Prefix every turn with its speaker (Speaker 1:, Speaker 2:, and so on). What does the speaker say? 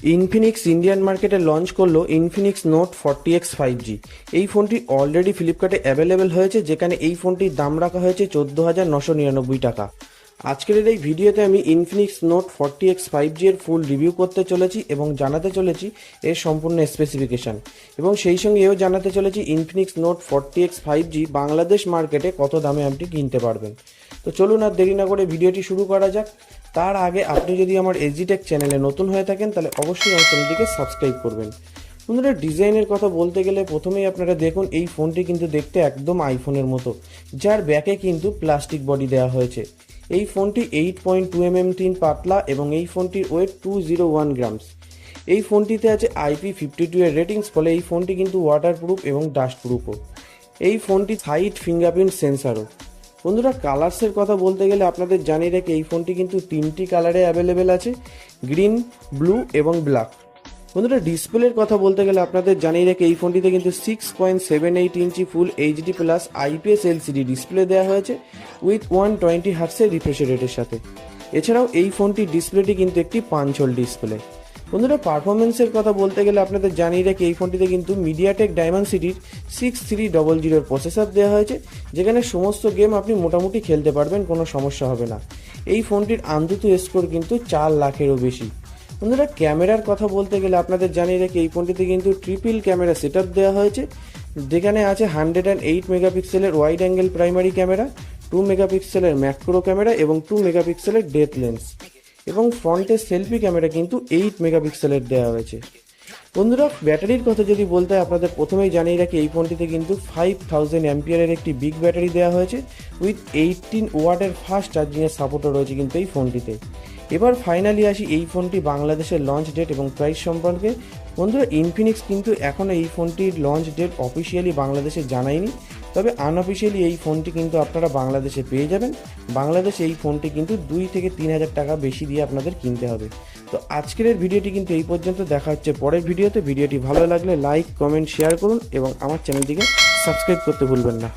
Speaker 1: Infinix Indian মার্কেটে launch করলো Infinix note 40X 5G। এই ফোনটি অলরেডি ফ্লিপকার্টে অ্যাভেলেবেল হয়েছে, যেখানে এই ফোনটির দাম রাখা হয়েছে 14,999 টাকা। আজকের এই ভিডিওতে আমি ইনফিনিক্স নোট 40X 5G এর ফুল রিভিউ করতে চলেছি এবং জানাতে চলেছি এর সম্পূর্ণ স্পেসিফিকেশান, এবং সেই সঙ্গে এও জানাতে চলেছি Infinix note 40X 5G Bangladesh মার্কেটে কত দামে আপনি কিনতে পারবেন। তো চলুন আর দেরি না করে ভিডিওটি শুরু করা যাক। তার আগে আপনি যদি আমার এসজিটেক চ্যানেলে নতুন হয়ে থাকেন তাহলে অবশ্যই আমার চ্যানেলটিকে সাবস্ক্রাইব করবেন। বন্ধুরা, ডিজাইনের কথা বলতে গেলে প্রথমেই আপনারা দেখুন এই ফোনটি কিন্তু দেখতে একদম আইফোনের মতো, যার ব্যাকে কিন্তু প্লাস্টিক বডি দেওয়া হয়েছে। এই ফোনটি 8.2 mm তিন পাতলা এবং এই ফোনটির ওয়েট 201 গ্রামস। এই ফোনটিতে আছে IP52 এর রেটিংস, ফলে এই ফোনটি কিন্তু ওয়াটারপ্রুফ এবং ডাস্টপ্রুফও। এই ফোনটি সাইড ফিঙ্গারপ্রিন্ট সেন্সারও। বন্ধুরা, কালার্সের কথা বলতে গেলে আপনাদের জানিয়ে রাখি এই ফোনটি কিন্তু তিনটি কালারে অ্যাভেলেবেল আছে, গ্রিন, ব্লু এবং ব্ল্যাক। বন্ধুরা, ডিসপ্লের কথা বলতে গেলে আপনাদের জানিয়ে রাখি এই ফোনটিতে কিন্তু 6.78 inch full HD plus IPS LCD display দেওয়া হয়েছে উইথ 120 হার্টসের রিফ্রেশ রেটের সাথে। এছাড়াও এই ফোনটির ডিসপ্লেটি কিন্তু একটি পাঞ্চ হোল ডিসপ্লে। বন্ধুরা, পারফরমেন্সের কথা বলতে গেলে আপনাদের জানিয়ে রাখি এই ফোনটিতে কিন্তু মিডিয়াটেক ডায়মেনসিটির 6300 প্রসেসর দেওয়া হয়েছে, যেখানে সমস্ত গেম আপনি মোটামুটি খেলতে পারবেন, কোনো সমস্যা হবে না। এই ফোনটির আনতুতু স্কোর কিন্তু 4 লাখেরও বেশি। বন্ধুরা, ক্যামেরার কথা বলতে গেলে আপনাদের জানিয়ে রাখি এই ফোনটিতে কিন্তু ট্রিপল ক্যামেরা সেট আপ দেওয়া হয়েছে, যেখানে আছে 108 মেগাপিক্সেলের ওয়াইড অ্যাঙ্গেল প্রাইমারি ক্যামেরা, 2 মেগাপিক্সেলের ম্যাক্রো ক্যামেরা এবং 2 মেগাপিক্সেলের ডেপথ লেন্স, এবং ফ্রন্টের সেলফি ক্যামেরা কিন্তু 8 মেগাপিক্সেলের দেওয়া হয়েছে। বন্ধুরা, ব্যাটারির কথা যদি বলতে হয় আপনাদের প্রথমেই জানিয়ে রাখি এই ফোনটিতে কিন্তু 5000 অ্যাম্পিয়ারের একটি বিগ ব্যাটারি দেওয়া হয়েছে উইথ 18 ওয়াটের ফাস্ট চার্জিংয়ের সাপোর্টও রয়েছে কিন্তু এই ফোনটিতে। এবার ফাইনালি আসি এই ফোনটি বাংলাদেশের লঞ্চ ডেট এবং প্রাইস সম্পর্কে। বন্ধুরা, ইনফিনিক্স কিন্তু এখনও এই ফোনটির লঞ্চ ডেট অফিসিয়ালি বাংলাদেশে জানায়নি, তবে আনঅফিসিয়ালি এই ফোনটি কিন্তু আপনারা বাংলাদেশে পেয়ে যাবেন। বাংলাদেশে এই ফোনটি কিন্তু 2 থেকে 3,000 টাকা বেশি দিয়ে আপনাদের কিনতে হবে। তো আজকের ভিডিওটি কিন্তু এই পর্যন্ত, দেখা হচ্ছে পরের ভিডিওতে। ভিডিওটি ভালো লাগলে লাইক, কমেন্ট, শেয়ার করুন এবং আমার চ্যানেলটিকে সাবস্ক্রাইব করতে ভুলবেন না।